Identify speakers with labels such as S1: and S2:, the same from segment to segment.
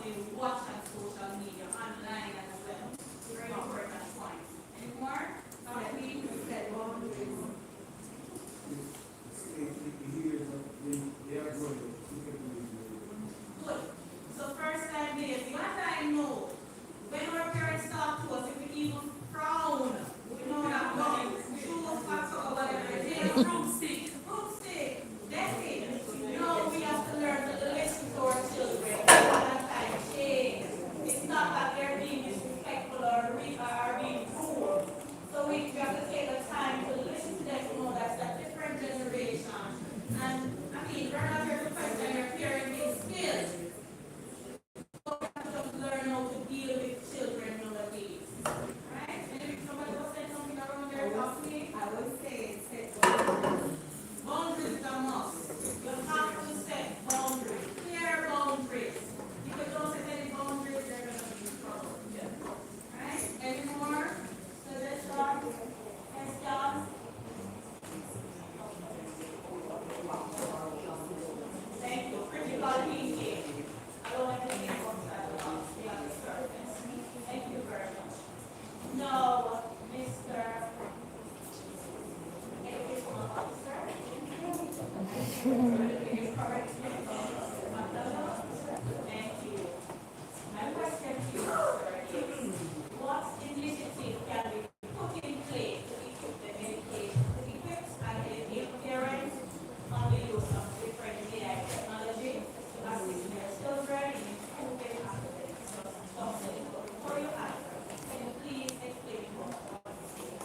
S1: what they watch on social media, online as well. Very important point. Any more? We said boundaries. Good. So first time this, you want to know, when our parents talk to us, if we even frown, we know that shoe, factor, or whatever it is, broomstick, that's it. You know, we have to learn to listen to our children. Sometimes change. It's not that they're being disrespectful or being cruel. So we have to take the time to listen to them to know that's a different generation. And I mean, we're not here to question your parenting skills. We have to just learn how to deal with children nowadays. Right? And if somebody was saying something around there about me, I would say set boundaries. Boundaries is a must. You have to set boundaries. Clear boundaries. If you don't set any boundaries, they're going to be in trouble. Right? Any more suggestions? Questions? Thank you. Critical thinking. I don't want to think outside the box. We have to start this. Thank you very much. No, Mr. Educational Officer. Thank you. My question to you, sir, is what initiative can be put in place to equip the education, to equip and educate parents on the use of different AI technology to assist their children in improving academic success? Before you answer, can you please explain more about this?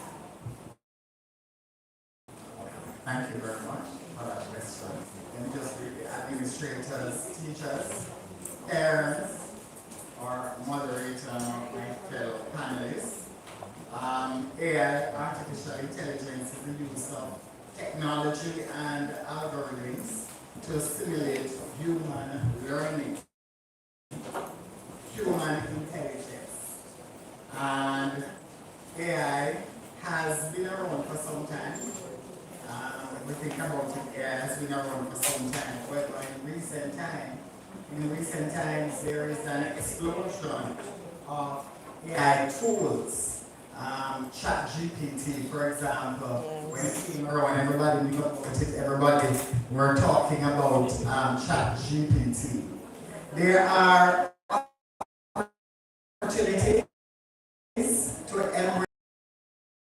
S2: Thank you very much for that question. And just the administrators, teachers, parents, or moderator, my fellow panelists. AI, artificial intelligence, is the use of technology and algorithms to simulate human learning, human intelligence. And AI has been around for some time. We think about it, AI has been around for some time, but in recent times there is an explosion of AI tools. ChatGPT, for example, when it came around, everybody knew about it, everybody were talking about ChatGPT. There are opportunities to embrace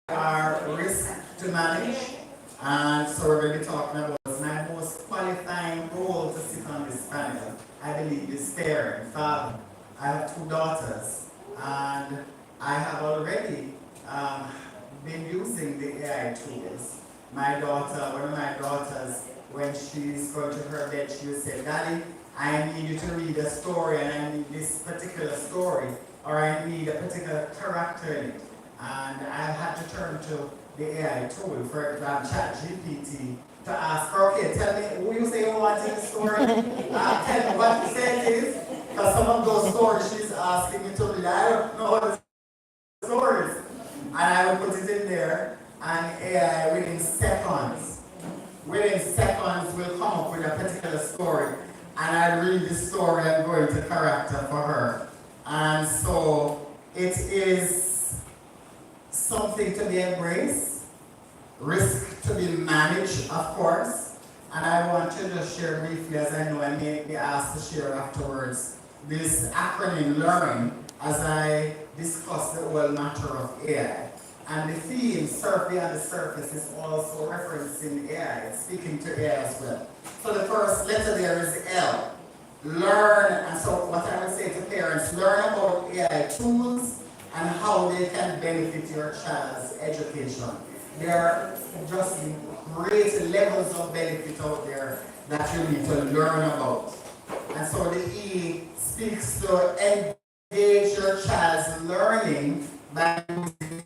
S2: our risk to manage, and so we're going to be talking about my most qualifying role to sit on this panel. I believe is parent, father. I have 2 daughters, and I have already been using the AI tools. My daughter, one of my daughters, when she's going to her bed, she will say, "Daddy, I need you to read a story, and I need this particular story, or I need a particular character in it." And I've had to turn to the AI tool, for example, ChatGPT, to ask her, "Okay, tell me who you say you want in the story. Tell me what you say it is." Because some of those stories she's asking me to read, I don't know the stories. And I will put it in there, and AI within seconds will come up with a particular story, and I read the story and go into character for her. And so it is something to be embraced, risk to be managed, of course. And I want to just share briefly, as I know I may be asked to share afterwards, this acronym LEARN as I discuss the whole matter of AI. And the theme, Surf Beyond the Surface, is also referencing AI, speaking to AI as well. So the first letter there is L. Learn, and so what I would say to parents, learn about AI tools and how they can benefit your child's education. There are just great levels of benefit out there that you need to learn about. And so the E speaks to engage your child's learning by using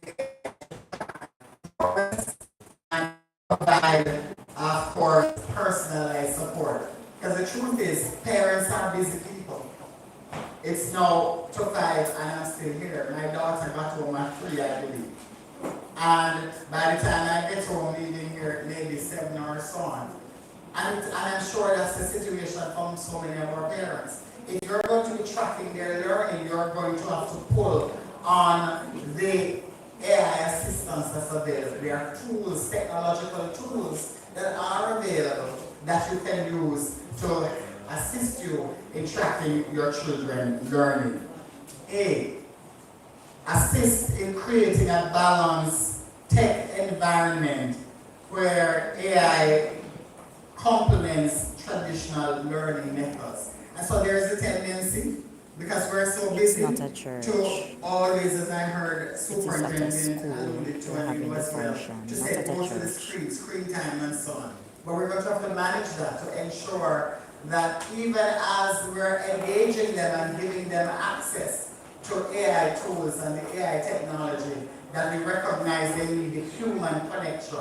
S2: and provide, of course, personalized support. Because the truth is, parents are busy people. It's now 2:05 and I'm still here. My daughter got home at 3, I believe. And by the time I get home, leaving here maybe 7 or so on. And I'm sure that's the situation from so many of our parents. if you're going to be tracking their learning, you're going to have to pull on the AI assistance that's available. There are tools, technological tools that are available that you can use to assist you in tracking your children's learning. A, assist in creating a balanced tech environment where AI complements traditional learning methods. And so there's a tendency, because we're so busy, to always, as I heard superintendent alluded to and you as well, to say go to the screen time and so on. But we're going to have to manage that to ensure that even as we're engaging them and giving them access to AI tools and the AI technology, that we recognize they need a human connection.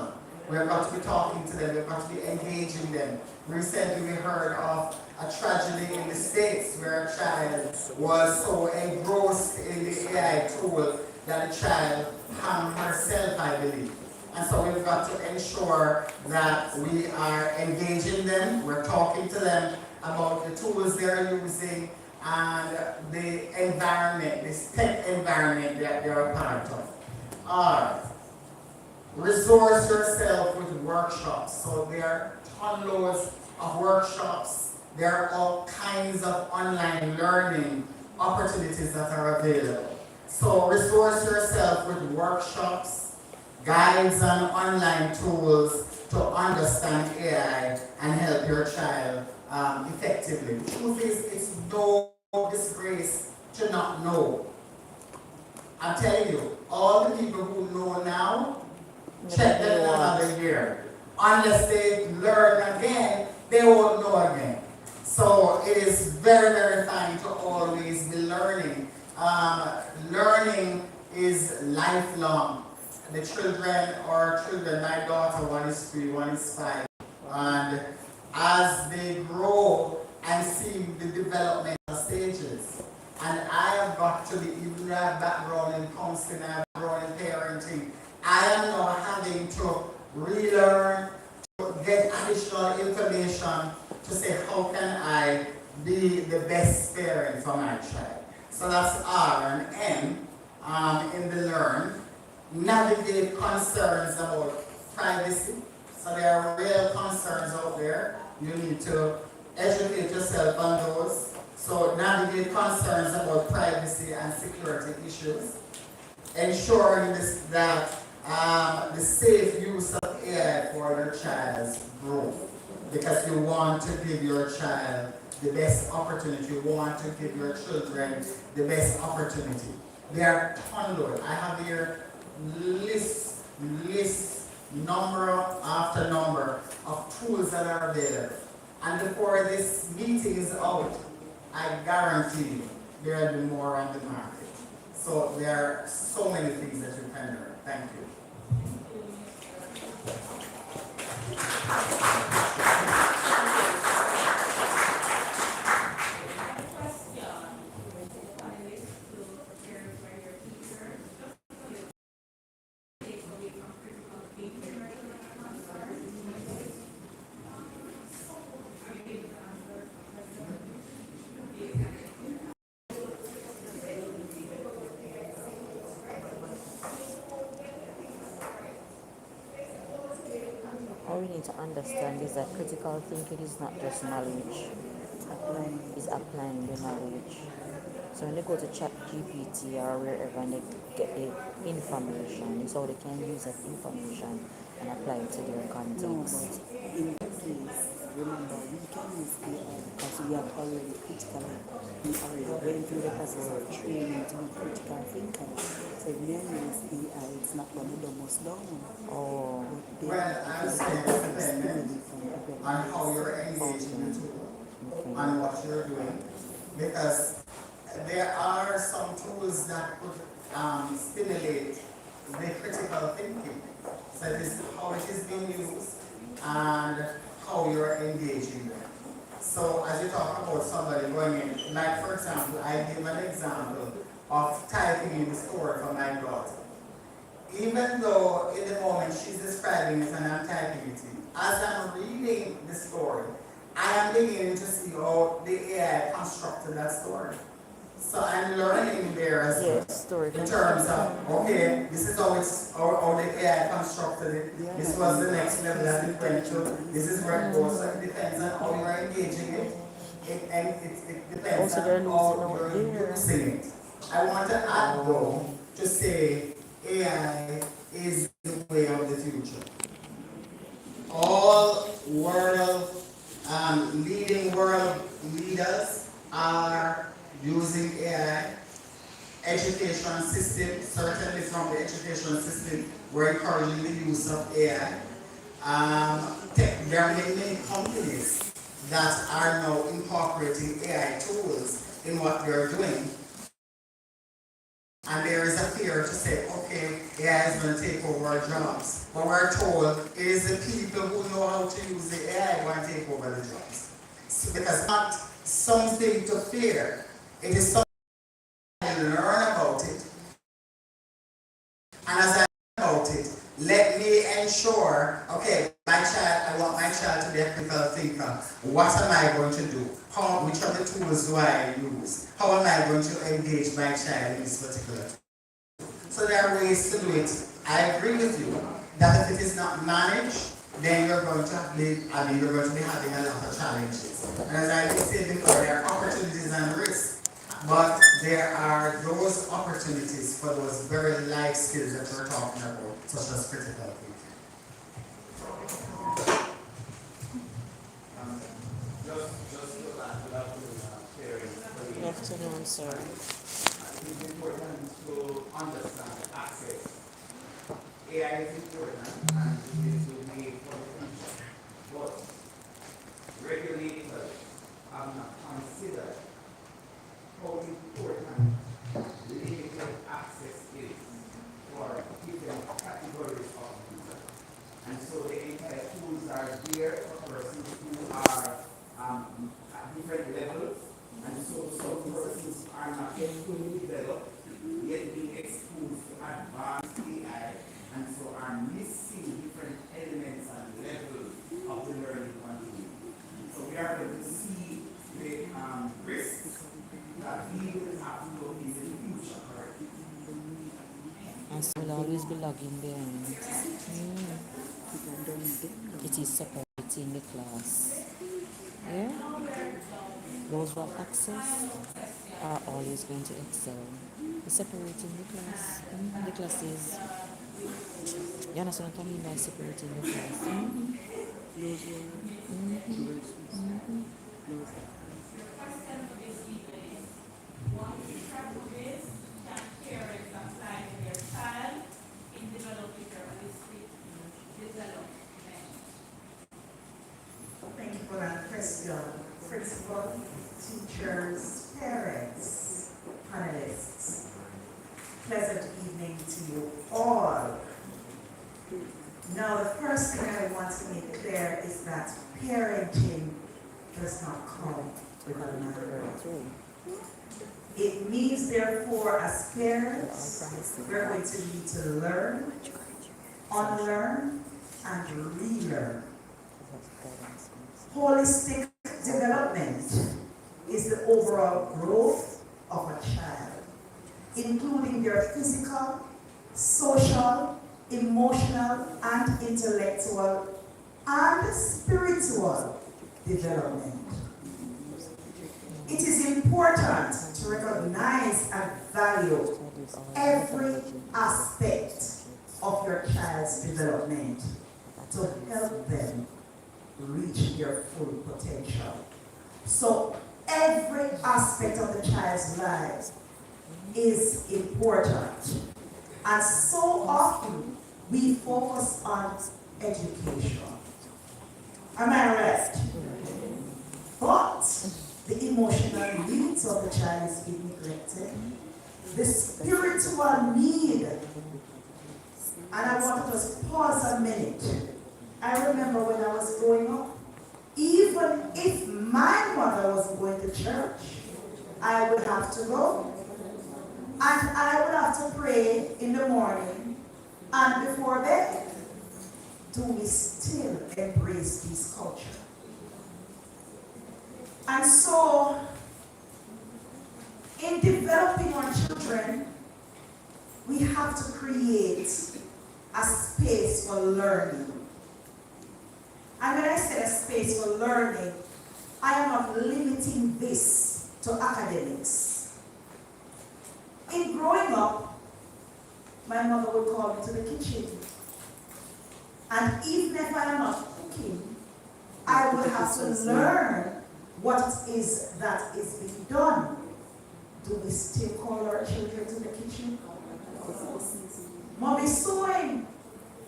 S2: We've got to be talking to them, we've got to be engaging them. Recently we heard of a tragedy in the States where a child was so engrossed in the AI tool that the child harmed herself, I believe. And so we've got to ensure that we are engaging them, we're talking to them about the tools they're using and the environment, this tech environment that they're a part of. Resource yourself with workshops. So there are tons of workshops. There are all kinds of online learning opportunities that are available. So resource yourself with workshops, guides, and online tools to understand AI and help your child effectively. The truth is, it's no disgrace to not know. I'm telling you, all the people who know now, check them another year. Unless they learn again, they won't know again. So it is very, very fine to always be learning. Learning is lifelong. The children, my daughter, one is 3, one is 5. And as they grow and see the developmental stages, and I have got to be, even though I have background in counseling, I have background in parenting, I am now having to relearn, to get additional information to say how can I be the best parent for my child. So that's R and M in the learn. Navigate concerns about privacy. So there are real concerns out there. You need to educate yourself on those. So navigate concerns about privacy and security issues. Ensuring that the safe use of AI for your child's growth. Because you want to give your child the best opportunity. You want to give your children the best opportunity. There are tons. I have here list, number after number of tools that are available. And before this meeting is out, I guarantee you there will be more on the market. So there are so many things that you can learn. Thank you.
S3: All we need to understand is that critical thinking is not just knowledge, it's applying the knowledge. So when they go to chat GPT or wherever and they get the information, it's how they can use that information and apply it to their context.
S4: In that case, remember, we can use AI because we have already we already went through the process of training to be critical thinkers. So if we use AI, it's not going to dumb us down.
S3: Oh.
S2: Well, I'm saying dependent on how you're engaging the tool, on what you're doing, because there are some tools that could stimulate the critical thinking. So this is how it is being used and how you're engaging them. So as you talk about somebody going in, like for example, I give an example of typing in the story for my daughter. Even though in the moment she's describing it and I'm typing it in, as I'm reading the story, I am beginning to see how the AI constructed that story. So I'm learning there as well.
S3: Yes, story
S2: In terms of, okay, this is how the AI constructed it. This was the next level that it went to. This is where it goes. So it depends on how you're engaging it. It depends
S3: Also, they're
S2: on
S3: losing
S2: how
S3: out
S2: you're
S3: there.
S2: using it. I want to add though, to say AI is the way of the future. All leading world leaders are using AI. Education system, certainly from the education system, we're encouraging the use of AI. There are many companies that are now incorporating AI tools in what they're doing. And there is a fear to say, okay, AI is going to take over our jobs. But we're told it is the people who know how to use the AI going to take over the jobs. So, because it's not something to fear. It is something to learn about it. And as I learn about it, let me ensure, okay, I want my child to be a critical thinker. What am I going to do? Which of the tools do I use? How am I going to engage my child in this particular tool? So there are ways to do it. I agree with you that if it is not managed, then you're going to be having a lot of challenges. And as I said before, there are opportunities and risks. But there are those opportunities for those very life skills that we're talking about, such as critical thinking. Just to go back to that
S3: Good afternoon, sir.
S2: it's important to understand the access. AI is important and it is made for the future. But regulators have not considered how important limited access is for different categories of users. And so the entire tools are there for persons who are at different levels. And so some persons are not yet fully developed, yet being exposed to advanced AI, and so are missing different elements and levels of the learning continuum. So we are going to see the risks that we will have to look in the future.
S3: And so will always be logging behind. It is separating the class. Yeah? Those who have access are always going to excel. It's separating the class. The classes. You understand what I mean by separating the class?
S1: What strategies can parents apply to their child in developing their holistic development?
S5: Thank you for that question. Principal, teachers, parents, panelists. Pleasant evening to you all. Now, the first thing I want to make clear is that parenting does not come with a manual. It means, therefore, as parents, we're going to need to learn, unlearn, and relearn. Holistic development is the overall growth of a child, including their physical, social, emotional, and intellectual, and spiritual development. It is important to recognize and value every aspect of your child's development to help them reach their full potential. So every aspect of the child's life is important. And so often we focus on education. Am I right? But the emotional needs of the child is being neglected. The spiritual need. And I want to just pause a minute. I remember when I was growing up, even if my mother was going to church, I would have to go. And I would have to pray in the morning and before bed. Do we still embrace this culture? And so, in developing our children, we have to create a space for learning. And when I say a space for learning, I am not limiting this to academics. In growing up, my mother would call me to the kitchen. And even if I am not cooking, I would have to learn what it is that is being done. Do we still call our children to the kitchen? Mommy sewing,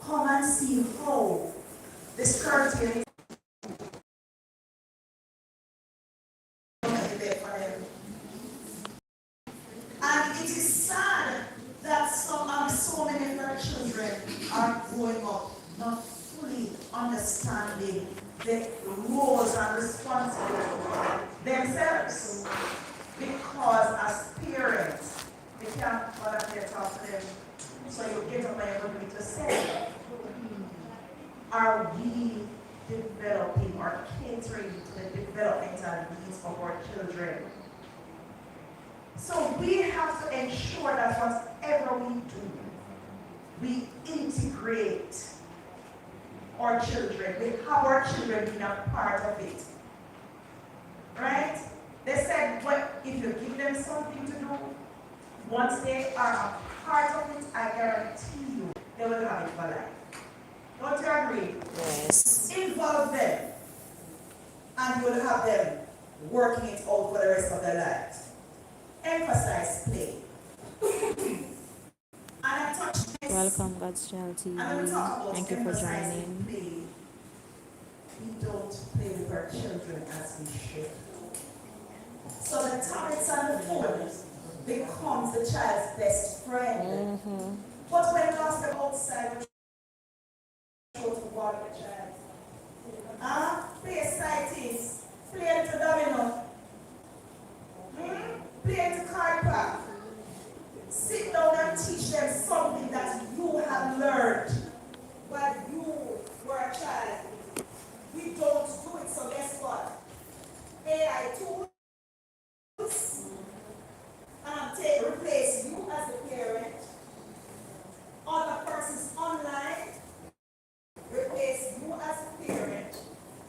S5: come and see how the skirting. And it is sad that so many of our children are growing up not fully understanding the roles and responsibilities themselves. Because as parents, they can't volunteer talk to them. So you get up and you're going to say, are we developing or catering to the developmental needs of our children? So we have to ensure that whatever we do, we integrate our children. We have our children being a part of it. Right? They said, well, if you give them something to do, once they are a part of it, I guarantee you, they will have it for life. Don't you agree?
S3: Yes.
S5: Involve them, and you will have them working it out for the rest of their lives. Emphasize play. And I touched this.
S3: Welcome, God's Child TV.
S5: And we talk about
S3: Thank you for
S5: emphasizing
S3: joining.
S5: play. We don't play with our children as we should. So the tablets and the phone becomes the child's best friend. But when lost them outside, we show to water the child. Play sightings, play to domino, play to card pack. Sit down and teach them something that you have learned while you were a child. We don't do it, so guess what? AI tools replace you as a parent. Other persons online replace you as a parent,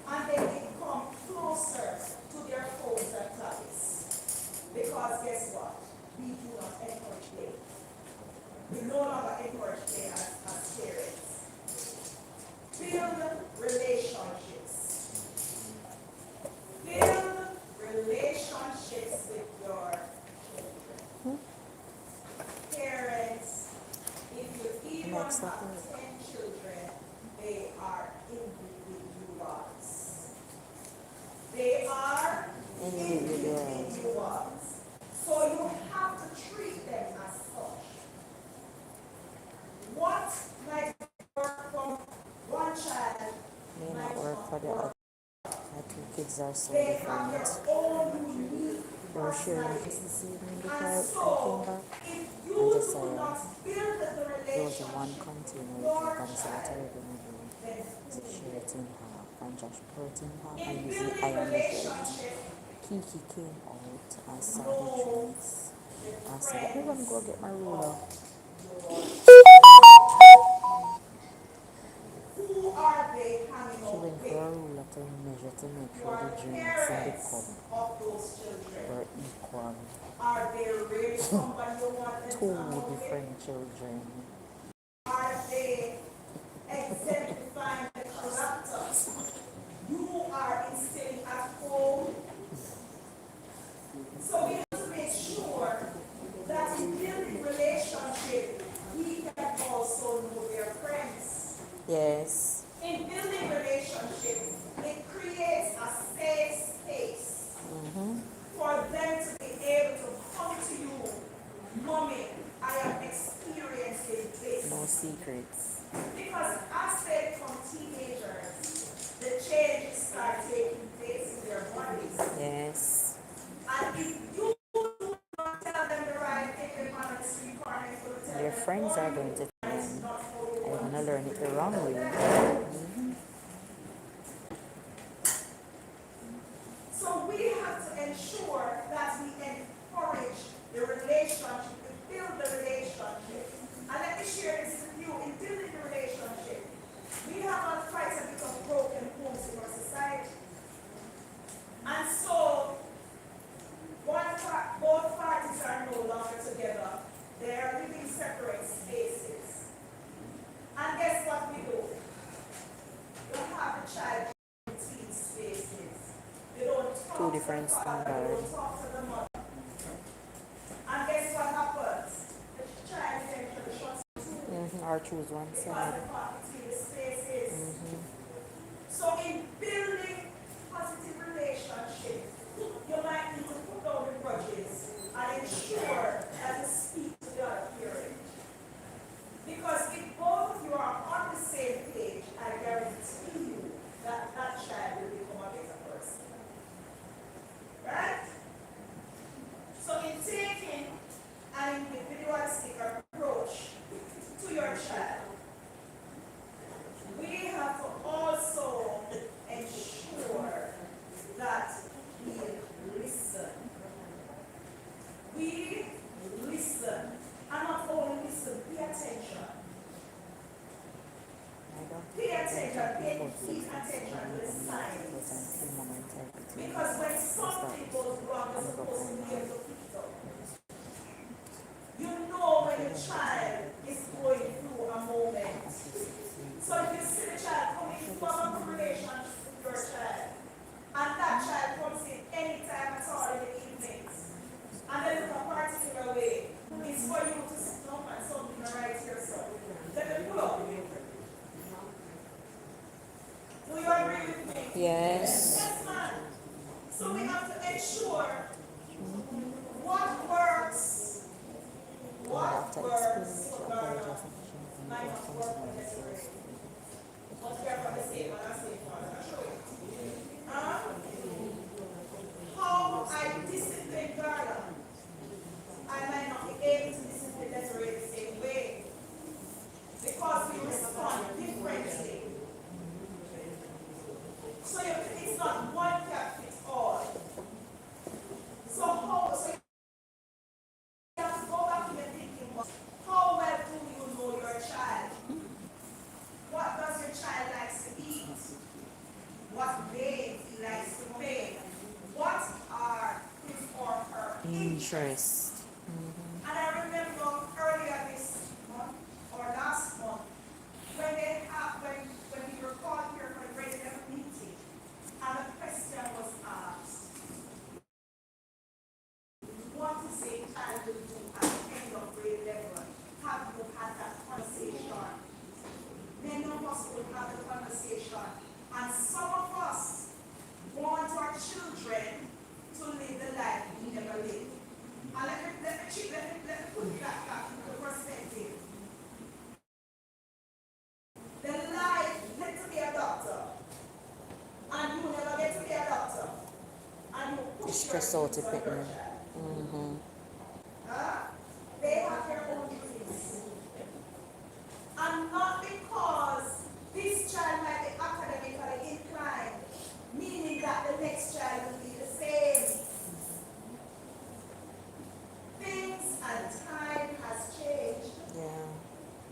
S5: and they become closer to their phones and tablets. Because guess what? We do not encourage play. We no longer encourage play as parents. Build relationships. Build relationships with your parents. If you even have 10 children, they are individuals. They are individuals. So you have to treat them as such. What might work for one child
S3: May not work for the other. I think kids are so
S5: they have
S3: different.
S5: their own unique
S3: They were sharing this
S5: personality.
S3: evening before
S5: And
S3: I
S5: so,
S3: came back.
S5: if
S3: And
S5: you
S3: just
S5: do not build the
S3: there was one
S5: relationship,
S3: container
S5: your
S3: with the
S5: child,
S3: sanitary to share it in half and just put it in half
S5: in
S3: and use the
S5: building
S3: iron it.
S5: relationship,
S3: Kiki came out and saw the
S5: know
S3: drinks.
S5: the
S3: I said, I'm gonna go get my ruler.
S5: who are they hanging
S3: She
S5: out
S3: went for a
S5: with?
S3: ruler to measure to make
S5: Who
S3: sure
S5: are
S3: the drinks in the
S5: parents
S3: cup
S5: of those children?
S3: were equal.
S5: Are they really somebody you want them to
S3: Two
S5: hang out with?
S3: different children.
S5: Are they exemplifying the character you are instilling at home? So we have to make sure that in building relationship, we can also know their friends.
S3: Yes.
S5: In building relationship, it creates a safe space for them to be able to come to you, Mommy, I am experiencing this.
S3: No secrets.
S5: Because as they become teenagers, the changes start taking place in their bodies.
S3: Yes.
S5: And if you do not tell them the right thing, they're going to sleep on it.
S3: Their friends are going to tell them, I'm going to learn it the wrong way.
S5: So we have
S3: standard.
S5: talk to the mother. And guess what happens? The child eventually shuts
S3: Or choose one
S5: because
S3: side.
S5: the part between the spaces.
S3: Mm-hmm.
S5: So in building positive relationships, you might need to put down the grudges and ensure that you speak to the other parent. Because if both of you are on the same page, I guarantee you that that child will become a better person. Right? So in taking an individualistic approach to your child, we have to also ensure that we listen. We listen. And not only listen, pay attention. Pay attention, pay attention to the signs. Because when something goes wrong, you're supposed to be able to pick it up. You know when your child is going through a moment. So if you see the child coming into a good relationship with your child, and that child comes in anytime at all in the evenings, and they look a particular way, it's for you to stop and something right to yourself. Let me pull up. Do you agree with me?
S3: Yes.
S5: Yes, ma'am. So we have to ensure what works. What works for Ghana might not work for Desiree. But we are going to say what I say for Huh? How I discipline Ghana, I might not be able to discipline Desiree the same way. Because we respond differently. So it's not one cap fits all. So you have to go back to the thinking, how well do you know your child? What does your child like to eat? What games he likes to play? What are his or her interests?
S3: Interest.
S5: And I remember earlier this month or last month when we were called here for the regular meeting, and the question was asked, what is a child will do at the end of grade level? Have you had that conversation? Many of us will have the conversation, and some of us want our children to live the life we never lived. And let me put that back into perspective. The life get to be a doctor, and you never get to be a doctor, and you push
S3: Stress
S5: your
S3: out
S5: kids
S3: a
S5: on
S3: bit.
S5: your child. Huh? They have their own dreams. And not because this child might be academically inclined, meaning that the next child will be the same. Things and time has changed.
S3: Yeah.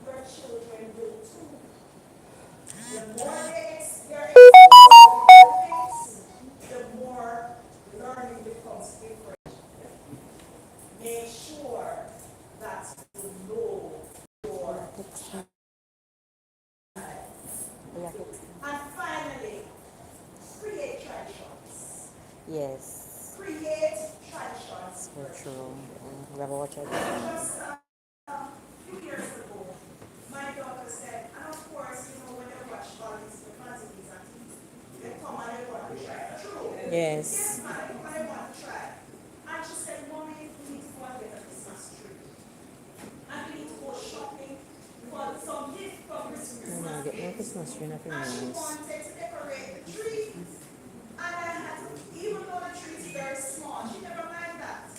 S5: Your children will too. The more they experience things, the more learning becomes different. Make sure that you know your child. And finally, create traditions.
S3: Yes.
S5: Create traditions.
S3: So true. We have a watch out.
S5: Just a few years ago, my daughter said, and of course, when they watch all these magazines and things, they come and they want to try. True.
S3: Yes.
S5: Yes, ma'am, they come and they want to try. And she said, Mommy, we need to go and get a Christmas tree. And we need to go shopping for some gift from Christmas.
S3: Get no Christmas tree, nothing
S5: And she
S3: nice.
S5: wanted to decorate the tree. And I had to, even though the tree is very small, she never mind that.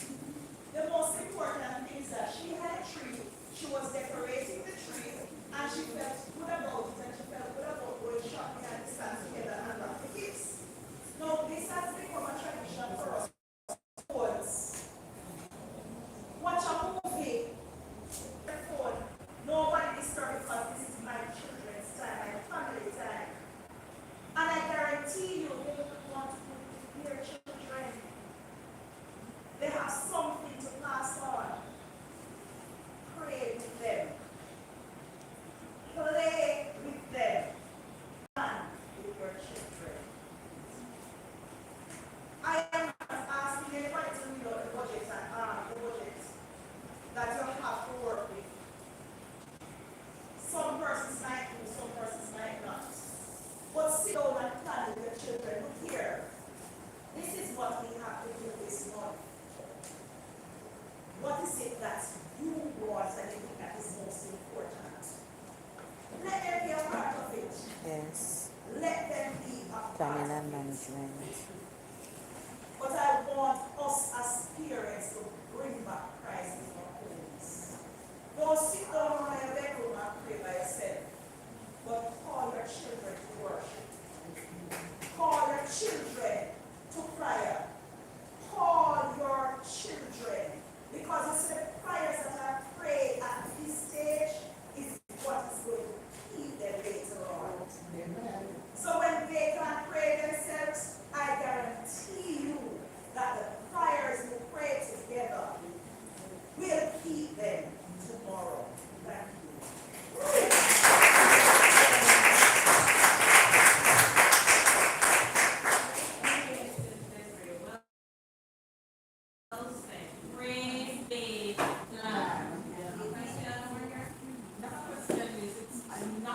S5: The most important thing is that she had a tree, she was decorating the tree, and she felt good about it, and she felt good about going shopping and stand together and wrap the gifts. Now, this has become a tradition for us. Watch a movie, phone. Nobody disturbs because this is my children's time, my family time. And I guarantee you, they don't want to put their children. They have something to pass on. Pray with them. Play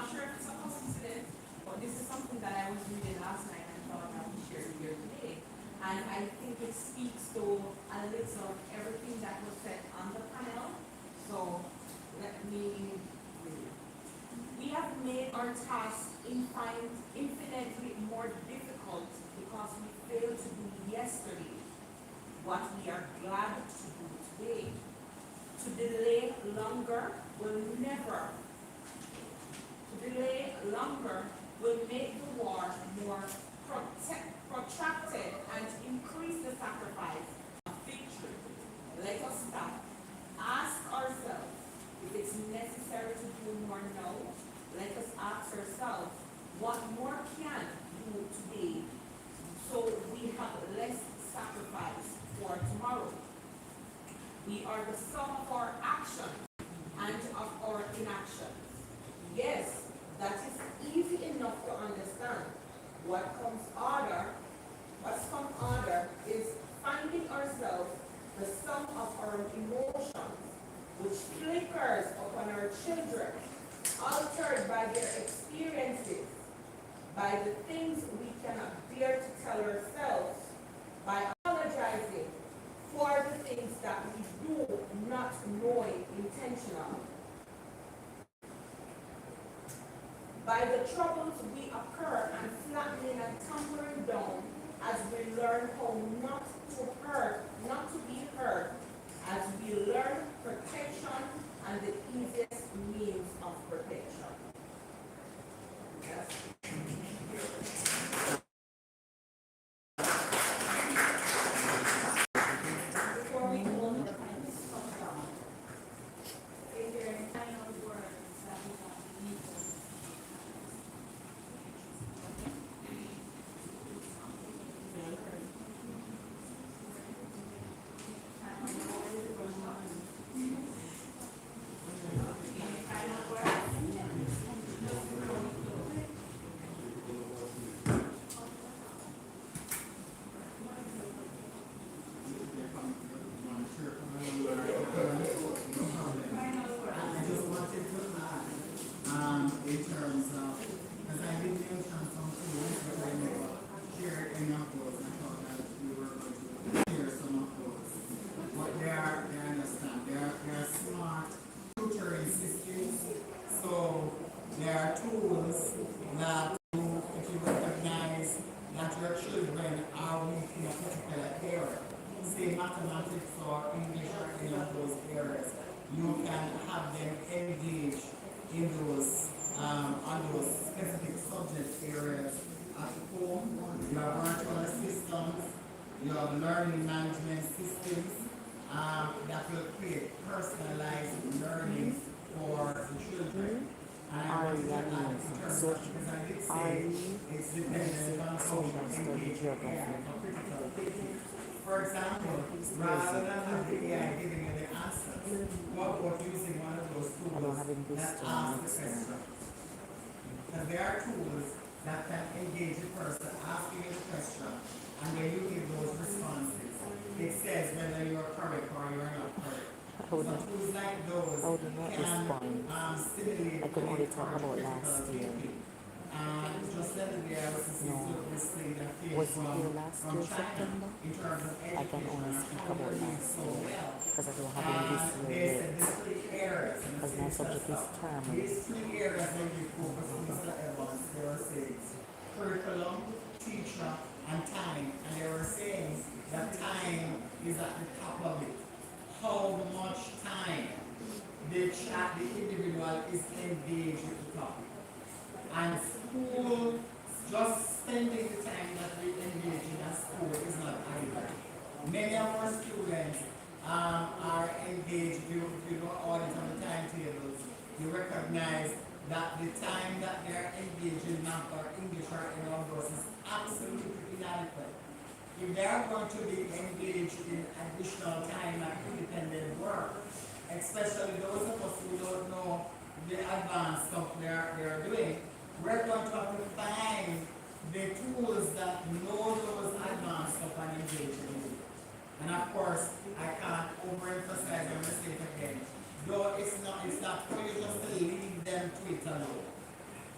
S1: not sure if it's a coincidence, but this is something that I was reading last night and thought I would share here today. And I think it speaks to a little of everything that was said on the panel. So let me read. We have made our task infinitely more difficult because we failed to do yesterday what we are glad to do today. To delay longer will make the war more protracted and increase the sacrifice of victory. Let us stop, ask ourselves if it's necessary to do more now. Let us ask ourselves what more can do today so we have less sacrifice for tomorrow. We are the sum of our actions and of our inactions. Yes, that is easy enough to understand. What's come order is finding ourselves the sum of our emotions, which flickers upon our children, altered by their experiences, by the things we cannot bear to tell ourselves, by apologizing for the things that we do not knowing intentional, by the troubles we occur and flattening and tumbling down as we learn how not to be hurt, as we learn protection and the easiest means of protection. Yes. Before we go on, is there any final words that we need to
S2: in terms of, because I did mention some tools that I never shared enough of those, and I thought that we were going to share some of those. But they understand, they're smart tutoring systems, so there are tools that if you recognize that your children are weak in a particular area, say mathematics or English or any of those areas, you can have them engage in those on those specific subject areas at home. You have virtual assistants, you have learning management systems that will create personalized learning for the children. And I want to add in terms of, because I did say it's dependent on how you engage in critical thinking. For example, rather than have the AI giving you the answers, what about using one of those tools that ask the question? And there are tools that can engage the person asking you the question, and then you give those responses. It says whether you're correct or you're not correct. So tools like those can stimulate
S3: I could only talk
S2: critical
S3: about last year.
S2: thinking. And just the other day I was listening to this thing that came
S3: Was it here last
S2: from
S3: year,
S2: China
S3: September?
S2: in terms of
S3: I can
S2: education
S3: only
S2: and
S3: speak
S2: how
S3: about
S2: they're doing
S3: last
S2: so
S3: year
S2: well.
S3: because I don't have it this year
S2: They
S3: yet.
S2: said these three areas, and
S3: Because my subject is term.
S2: these three areas that we focus on, Mr. Evans, they were saying curriculum, teacher, and time. And they were saying that time is at the top of it. How much time the individual is engaged with the topic. And school, just spending the time that we engage in at school is not adequate. Many of our students are engaged, if you don't audit on the timetables, you recognize that the time that they're engaged in math or English or any of those is absolutely inadequate. If they are going to be engaged in additional time at independent work, especially those of us who don't know the advanced stuff they're doing, we're going to have to find the tools that know those advanced stuff and engage in it. And of course, I can't overemphasize and say it again. Though it's not for you just to leave them to it alone.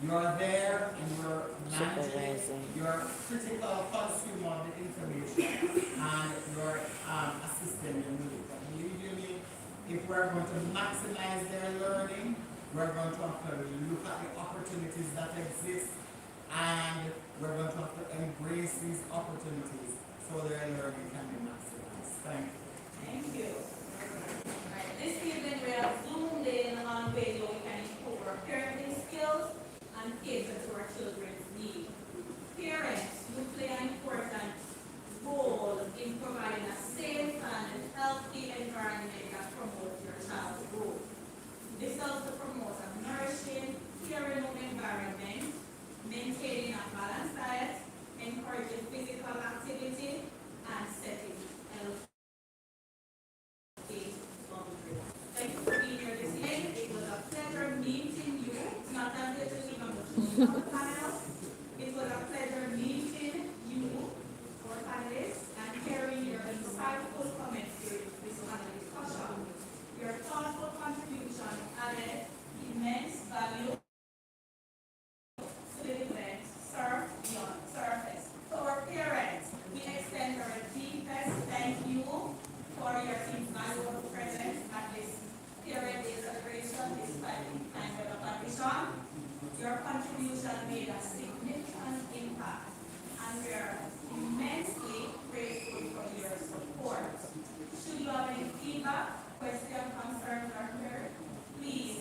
S2: You are there and you're managing,
S3: Supervising.
S2: you're critical consumer of the information and you're assisting them with it. And believe you me, if we're going to maximize their learning, we're going to have to look at the opportunities that exist and we're going to have to embrace these opportunities so their learning can be maximized. Thank you.
S1: Thank you. Right. This evening we have zoomed in on ways that we can improve our parenting skills and cater to our children's needs. Parents, you play an important role in providing a safe and healthy environment that promotes your child's growth. This also promotes a nourishing, caring home environment, maintaining a balanced diet, encouraging physical activity, and setting healthy boundaries. Thank you for being here this evening. It was a pleasure meeting you. It's not that pleasure to come on the panel. It was a pleasure meeting you, our panelists, and hearing your insightful comments during this panel discussion. Your thoughtful contribution added immense value to the event, serve beyond surface. To our parents, we extend our deepest thank you for your invaluable presence at this parent day celebration despite the time weather condition. Your contribution made a significant impact, and we are immensely grateful for your support. Should you have any feedback, question, concerns, or query, please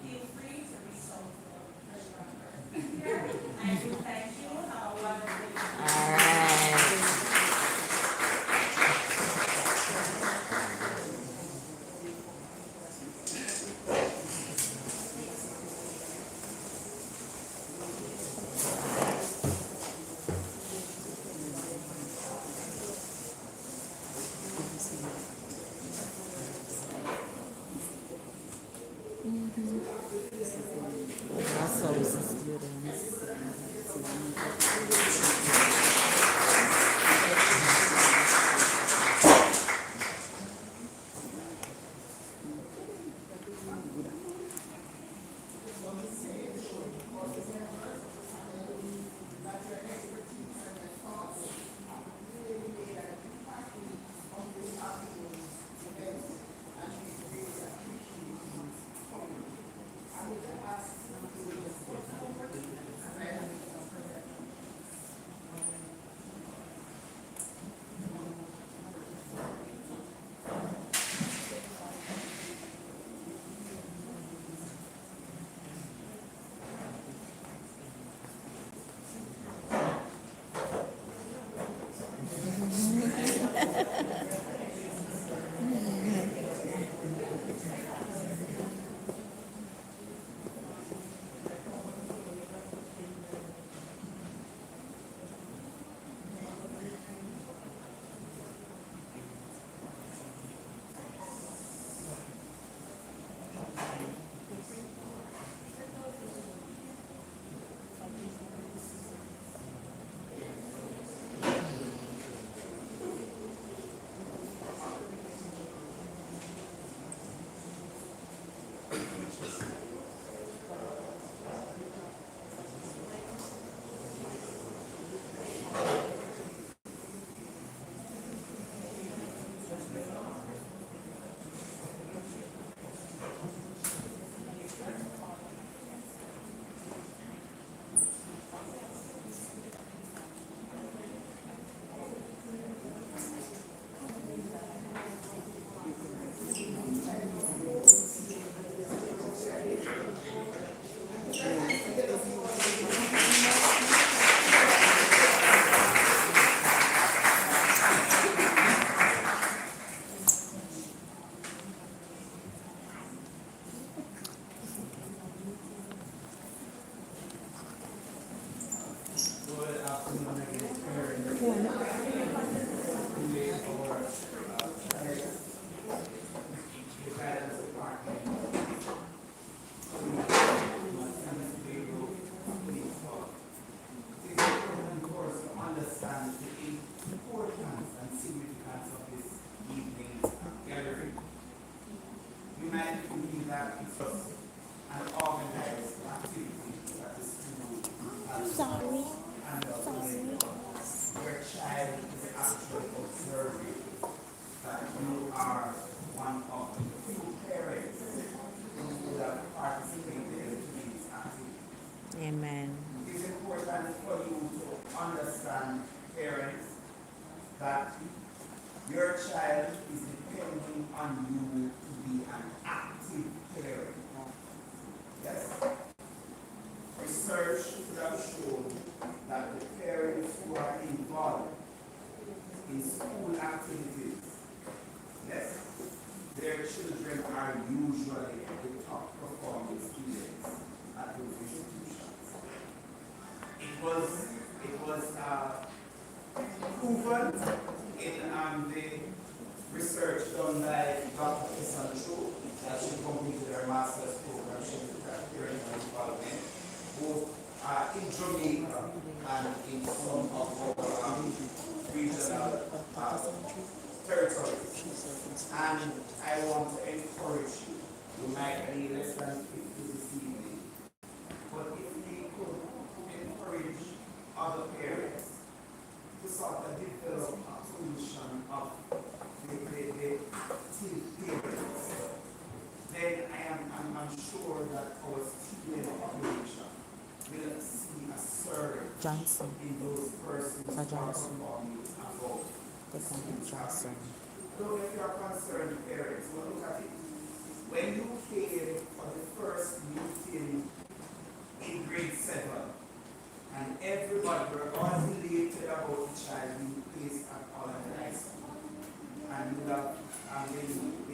S1: feel free to reach out to the treasurer here. I do thank you. Have a wonderful evening.
S3: All right. Awesome students.
S4: Sorry.
S2: And your child is actually observing that you are one of the few parents who have participated in these activities.
S3: Amen.
S2: It is important for you to understand, parents, that your child is depending on you to be an active parent. Yes? Research have shown that the parents who are involved in school activities, yes, their children are usually the top performing students at those institutions. It was proven in the research done by Dr. Isancho, that she completed her master's program. She was a parent involvement, both in Jamaica and in some of our regional territories. And I want to encourage you. You might be less than 50 this evening, but if we could encourage other parents to sort of develop a solution of the active parents, then I'm sure that our student population will see a surge
S3: Johnson.
S2: in those persons who are
S3: Johnson.
S2: performing above.
S3: Johnson.
S2: So if you are concerned parents, well, look at it. When you came for the first meeting in grade 7, and everybody were all elated about the child being placed at Holland High School, and you have put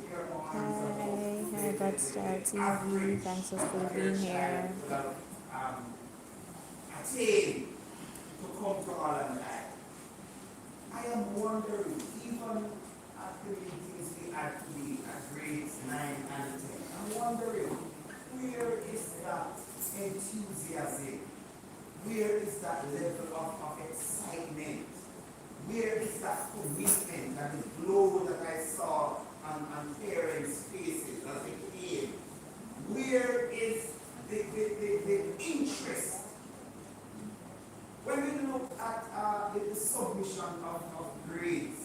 S2: your arms about
S3: Hi, Godstar TV. Thanks for still being here.
S2: Attain to come to Holland High. I am wondering, even at the meetings we had to be at grades 9 and 10, I'm wondering, where is that enthusiasm? Where is that level of excitement? Where is that commitment and the glow that I saw on parents' faces as they came? Where is the interest? When we look at the submission of grades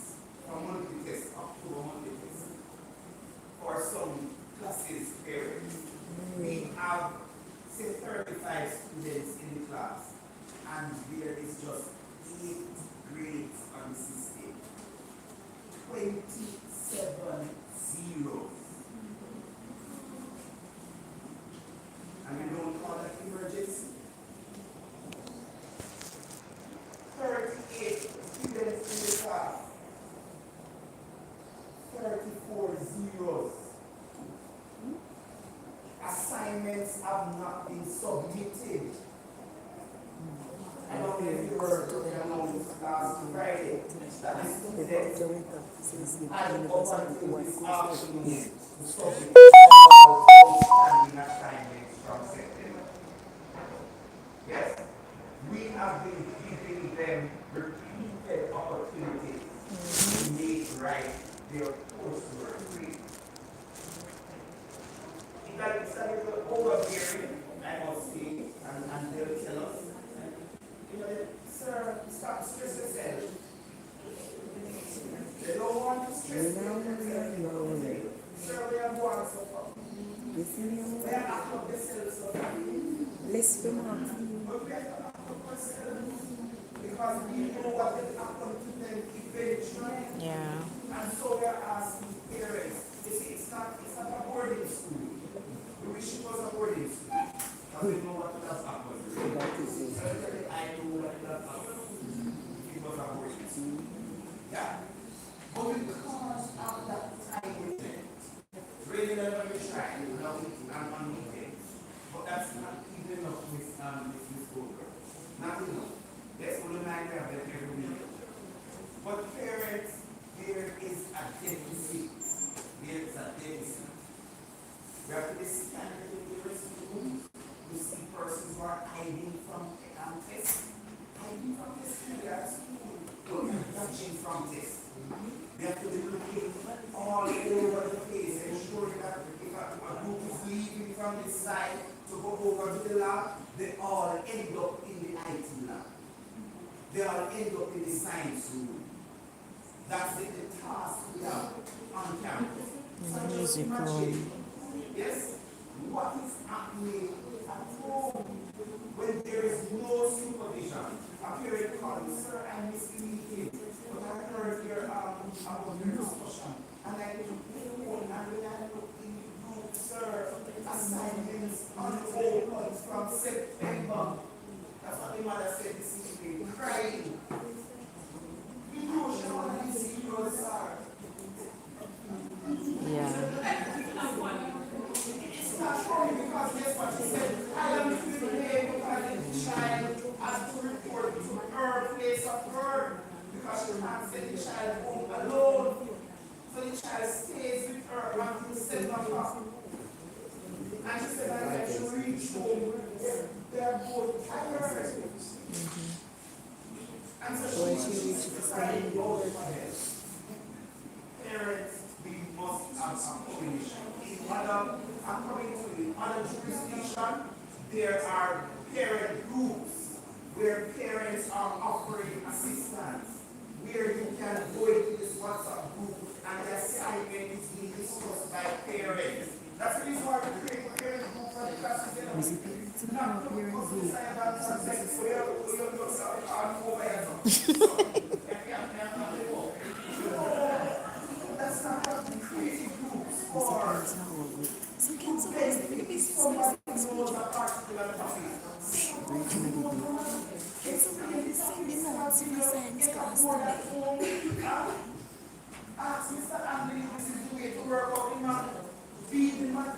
S2: from monthly tests up to a monthly test for some classes parents, we have say 35 students in the class, and there is just 8 grades on the system. 27 zeros. And we don't call that emergency. 38 students in the class. 34 zeros. Assignments have not been submitted. I don't know if you heard the announcement last Friday that the students had over to this afternoon to submit outstanding assignments from September. Yes, we have been giving them repeated opportunities to make right their coursework grade. It's a little overbearing, I must say, and they'll tell us, you know, sir, stop stressing yourself. They don't want to stress themselves. Sir, we are going so far. They are act of themselves so far.
S4: Let's go on.
S2: But we have to act of ourselves. Because we know what will happen to them eventually.
S3: Yeah.
S2: And so we are asking parents, you see, it's not a boarding school. We wish it was a boarding school. But we know what would have happened. Certainly, I know what would have happened if it was a boarding school. Yeah. But because of that time with them, really never we try, you know, and on weekends. But that's not even enough with this program. Not enough. Let's go to 9 of them every week. But parents, there is a deficit. There is a deficit. We have to be standing in the rest of the room. We see persons
S6: decide to go over to the lab, they all end up in the IT lab. They all end up in the science room. That's the task we have on campus. So just imagine, yes, what is happening at home when there is no supervision. A parent called me, sir, I missed the meeting, but I heard your about your discussion. And I looked and when I looked in the group, sir, assignments unopened from September. That's what the mother said this evening, crying. We know she wanted to see you, sir.
S3: Yeah.
S6: It's not funny because guess what she said? I am feeling pain because the child has to report to her place of birth because she can't send the child home alone. So the child stays with her until 7 o'clock. And she said, I should reach home. They're both tired. And so she's crying over my head. Parents, we must have some communication. According to the other jurisdiction, there are parent groups where parents are offering assistance, where you can go into this WhatsApp group and the assignment is being discussed by parents. That's the reason why we create a parent group for the classes. Not to parent group. That's not what we create groups for. Somebody knows a particular topic. Ask Mr. Anthony, this is the way to work out the man. Be the man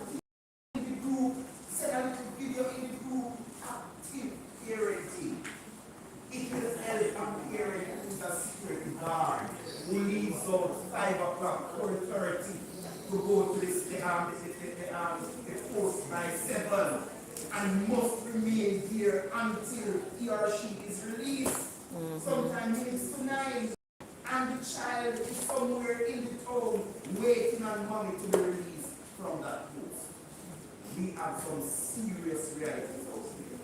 S6: in the group, send a little video in the group, active parenting. It will help a parent who's a security guard, who leaves out 5 o'clock, 4:30 to go to the post by 7 and must remain here until he or she is released. Sometimes it's to 9 and the child is somewhere in the town waiting on mommy to be released from that post. We have some serious realities out there.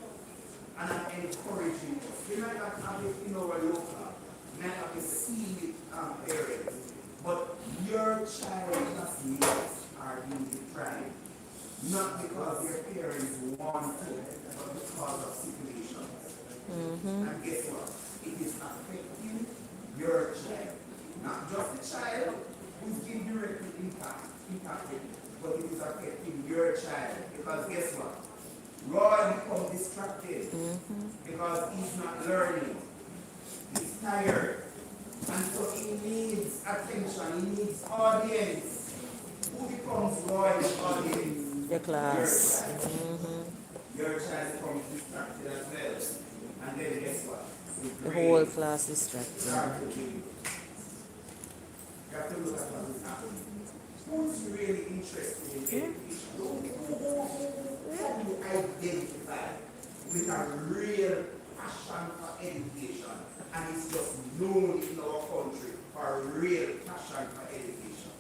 S6: And I'm encouraging us. We might not have it in our local, we might not be seeing it parents, but your child's needs are being deprived. Not because their parents want to, but because of situations. And guess what? It is affecting your child. Not just the child who's being directly impacted, but it is affecting your child. Because guess what? Roy becomes distracted because he's not learning. He's tired. And so he needs attention, he needs audience. Who becomes Roy's audience?
S3: The class.
S6: Your child becomes distracted as well. And then guess what?
S3: The whole class distracted.
S6: You have to look at what is happening. Who's really interested in education? Who you identify with a real passion for education? And it's just known in our country for a real passion for education.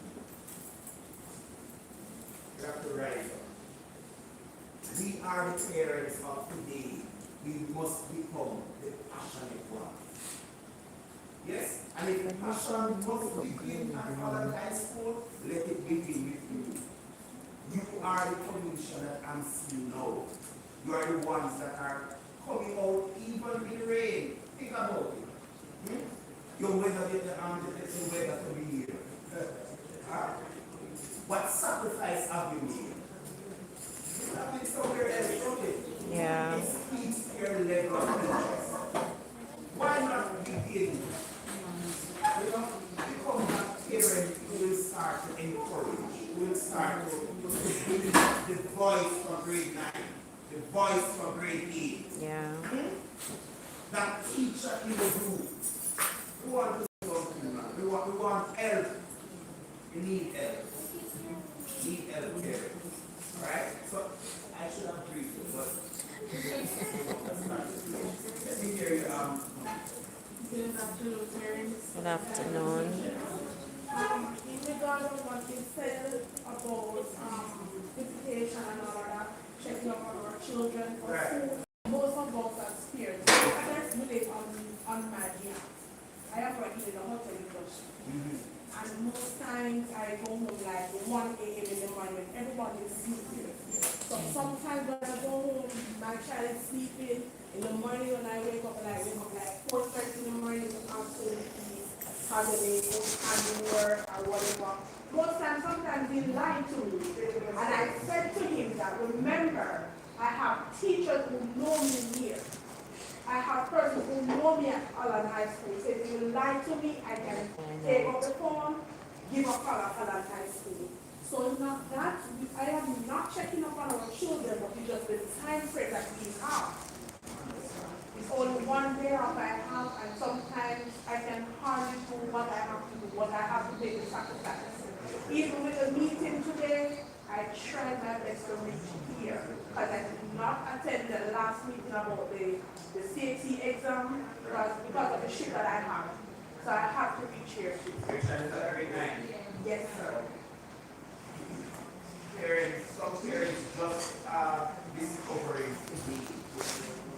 S6: You have to rise up. We are the parents of today. We must become the passionate ones. Yes? And if the passion must begin at Holland High School, let it begin with you. You are the commission that I'm seeing now. You are the ones that are coming out even in the rain. Think about it. Your weather get the weather to be here. What sacrifice have you made? You have been somewhere else, don't it?
S3: Yeah.
S6: It speaks to your level of interest. Why not begin? You know, become that parent who will start to encourage, who will start to be the voice for grade 9, the voice for grade 8.
S3: Yeah.
S6: That teacher in the group. We want to do something, man. We want help. You need help. You need help, parents. Alright? So I should have briefed you, but let me hear you.
S1: Good afternoon, parents.
S3: Good afternoon.
S1: In regard to what you said about visitation and all that, check checking up on our children for
S6: Right.
S1: food. Most of us are spared. Others live on my behalf. I have worked in the hotel industry. And most times I go home like 1 a.m. in the morning when everybody is sleeping. So sometimes when I go home, my child is sleeping. In the morning when I wake up like 4:30 in the morning to absolutely holiday, handiwork or whatever. Most times, sometimes he lied to me. And I said to him that remember, I have teachers who know me here. I have persons who know me at Holland High School. So if you lie to me, I can take up the phone, give a call at Holland High School. So it's not that, I am not checking up on our children, but it's just the time frame that we have. It's only one day off I have, and sometimes I can hardly do what I have to do, what I have to take the sacrifice. Even with the meeting today, I tried my best to reach here, because I did not attend the last meeting about the CAT exam, because of the shift that I have. So I have to reach here. Yes, sir.
S6: Some parents just discovering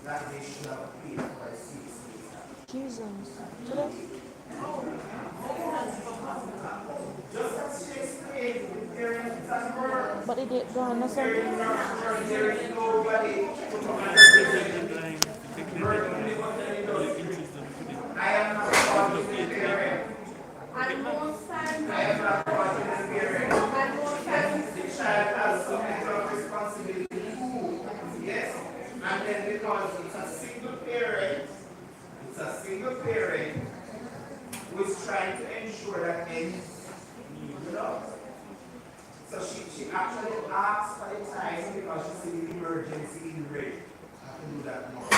S6: that they should have paid for a CAT.
S3: Jesus.
S6: Just as she explained, the parents and her,
S3: But it did go on or something.
S6: there is nobody to come and I am not causing the parent.
S1: And most times,
S6: I am not causing the parent.
S1: and most times,
S6: The child has some kind of responsibility too. Yes. And then because it's a single parent who is trying to ensure that ends meet up. So she actually asks for the time because she sees the emergency in rate. I have to do that more.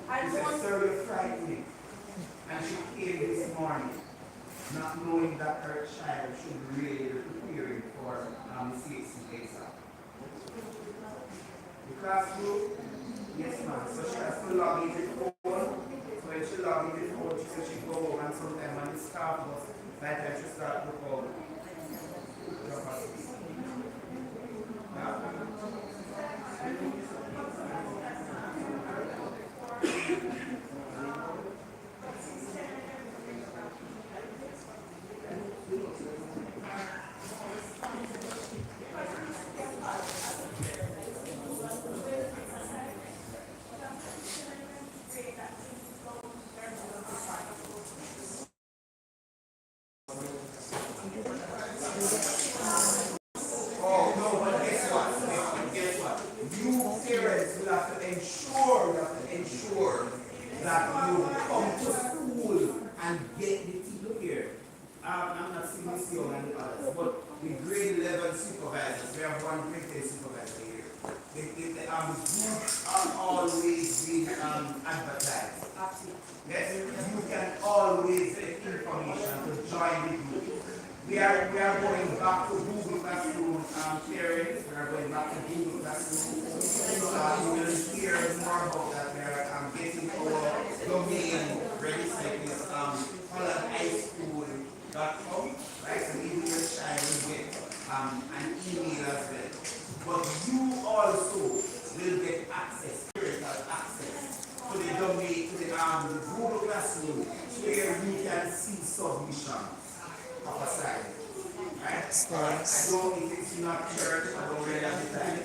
S1: I
S6: She said,
S1: most
S6: sir, you're frightening. And she came this morning, not knowing that her child should really be preparing for the CAC exam. The classroom, yes ma'am. So she has to log in the phone. So when she log in the phone, she says she go home and sometimes when the staff was, by the time she start to call. Oh, no, but guess what? Guess what? You parents will have to ensure that you come to school and get the teacher here. I'm not seeing this young and others, but the grade 11 supervisors, we have one grade 10 supervisor here. The groups are always being advertised. Yes, you can always get information to join the group. We are going back to Google Classroom, parents. We are going back to Google Classroom. You will hear more about that. We are getting our domain registered with hollandhighschool.com. Right? So even your child will get an email as well. But you also will get access, spiritual access to the domain, to the Google Classroom, where you can see submissions of assignment. Right?
S3: Nice.
S6: I don't, if it's not church, I don't really have the time.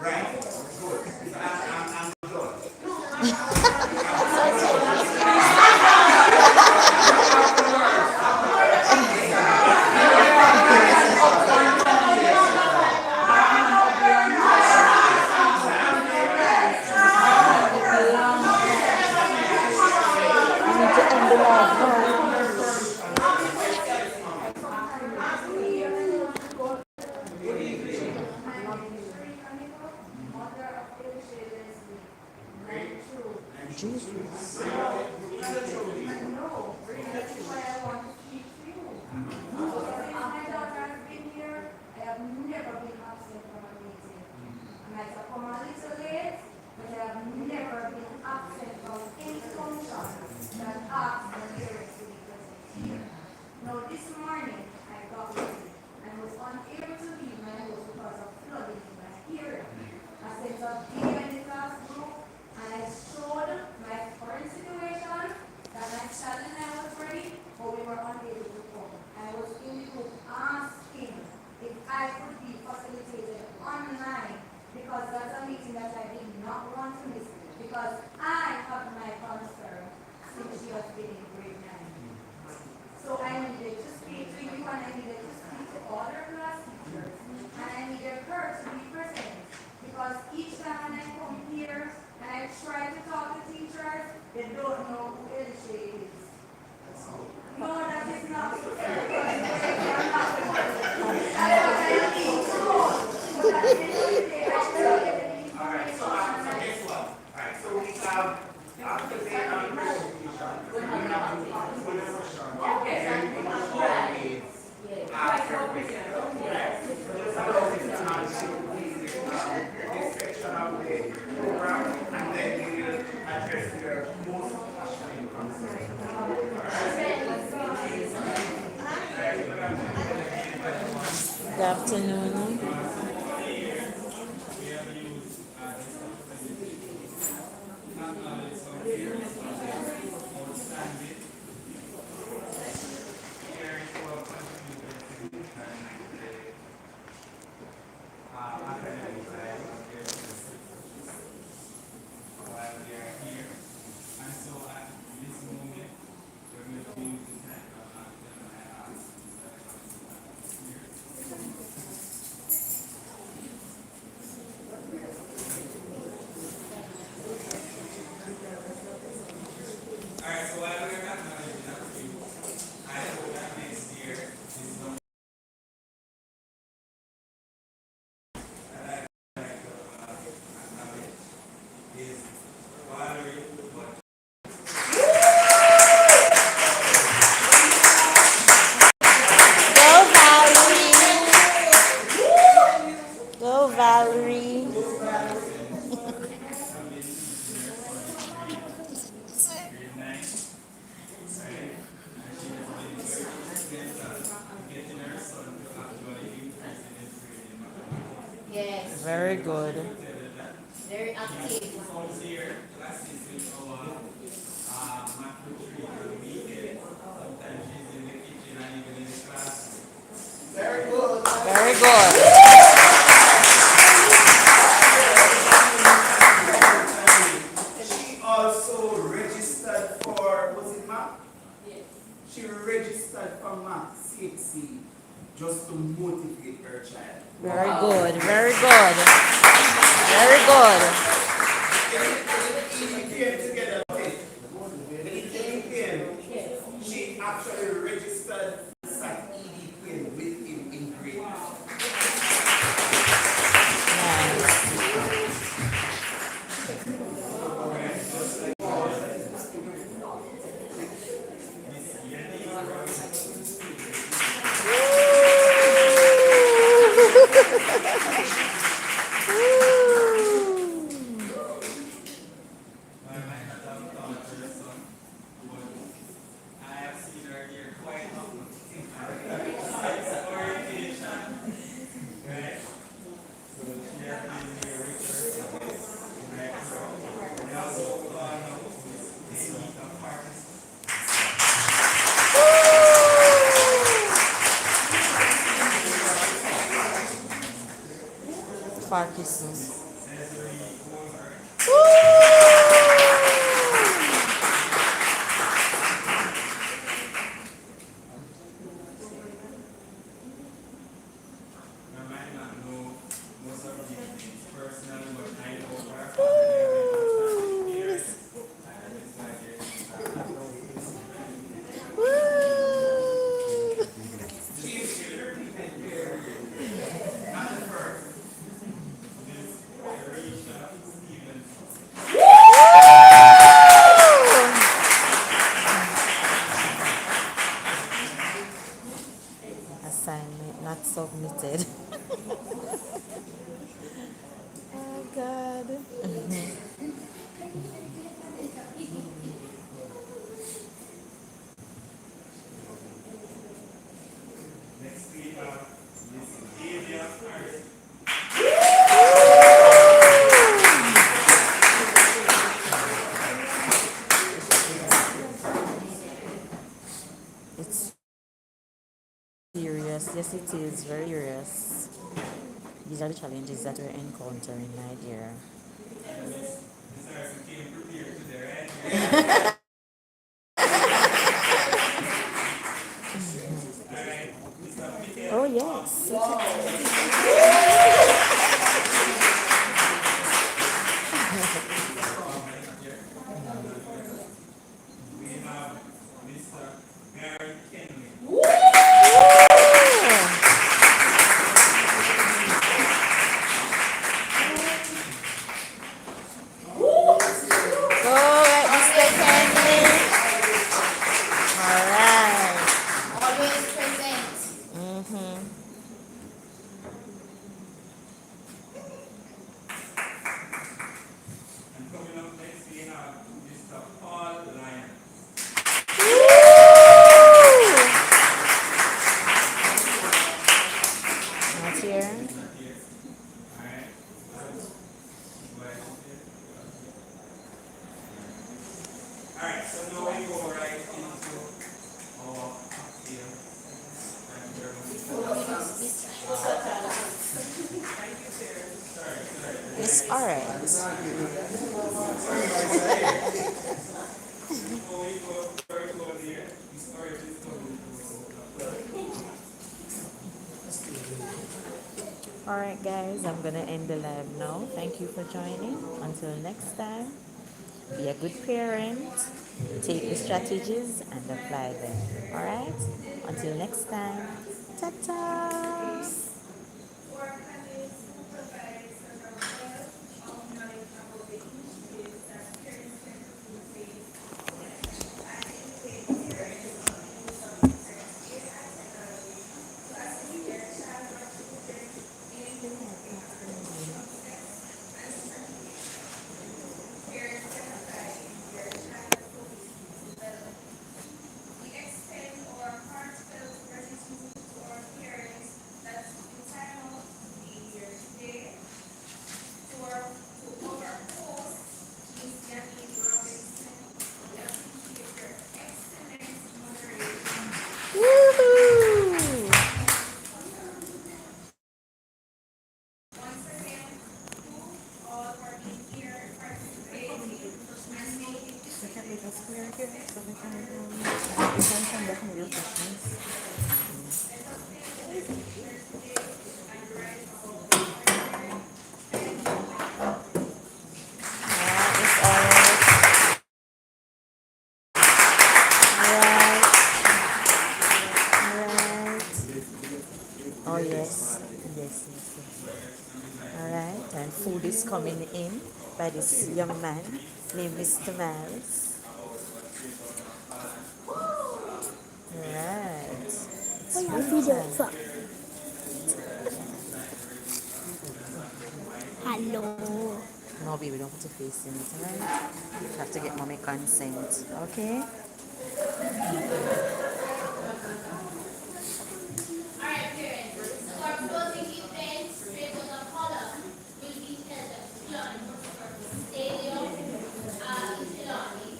S6: Right, good. I'm done.
S3: I need to end the live now.
S6: this section of the program, and then we will address your most passionate concerns.
S3: Good afternoon. Go Valerie! Go Valerie!
S7: Yes,
S3: Very good.
S7: very active.
S6: Very good.
S3: Very good.
S6: She also registered for, was it MAC? She registered for MAC 6C just to motivate her child.
S3: Very good. Very good. Very good.
S6: When the came together, okay. When it came, she actually registered sat ED Queen with him in grade 9.
S3: Nice. Parkinson's. Assignment not submitted. Oh God. It's serious. Yes, it is very serious. These are the challenges that we're encountering, my dear. Oh yes. Go right, Mr. Kenny. All right.
S7: Always present.
S3: Mm-hmm. Okay.
S6: Alright, so now we go right into our cocktail.
S3: It's alright.
S6: Before we go further here, we started with
S3: Alright, guys, I'm gonna end the live now. Thank you for joining. Until next time, be a good parent, take the strategies, and apply them. Alright? Until next time, ta ta!
S1: We extend our heartfelt gratitude to our parents that took the time out to be here today. To our host, Ms. Yanni Robinson, we appreciate your excellent moderation.
S3: Woohoo!
S1: Once again, to all for being here, participating, and making this
S4: So can we just clear here so we can come back and real questions?
S3: Yeah, it's alright. Alright. Alright. Oh yes. Yes, yes, yes. Alright, and food is coming in by this young man named Mr. Miles. Alright. It's food time.
S8: Hello.
S3: No, baby, don't put your face in it, alright? You have to get mommy consent, okay?
S7: Alright, parents. So our closing event, straight on the color, will be held at Killarney Stadium, in Killarney.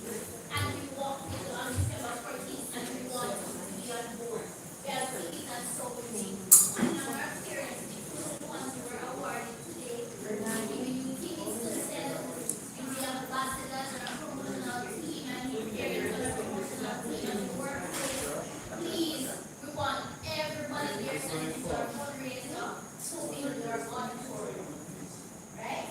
S7: And we walk in on December 14th, and we want to be on board. We are pleased and so pleased. And our parents, including the ones who were awarded today, you think it's to send the ambassadors and a promotional team and the parents and a promotional team and the workplace. Please, we want everybody there sending to our fundraiser to build your auditorium. Right?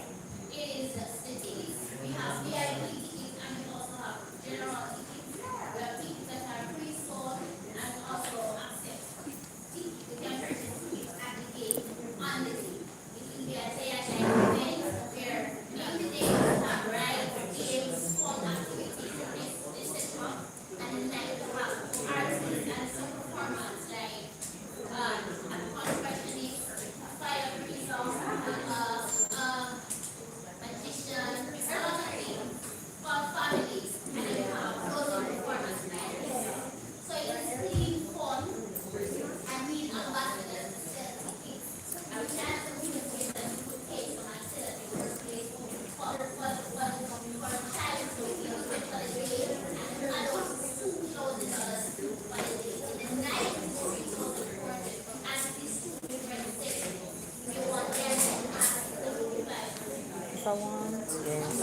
S7: It is the tickets. We have VIP tickets and we also have general tickets. We have tickets that are pre-sold and also accept tickets. We can purchase tickets at the gate, on the gate. It will be a day and night event where during the day we have rides, games, fun activities, etc. And the night we have artists and some performance like a contortionist, a fire breather, magician, a lot of things for families, and then we have closing performance night. So it is really fun and need ambassadors to sell tickets. And we can also give them good taste from and sell at the workplace for a child to be for the day and adults $2,000 for the day. In the night before we close the curtain and these two different sections, we want them to have the 55.
S3: If I want, yes.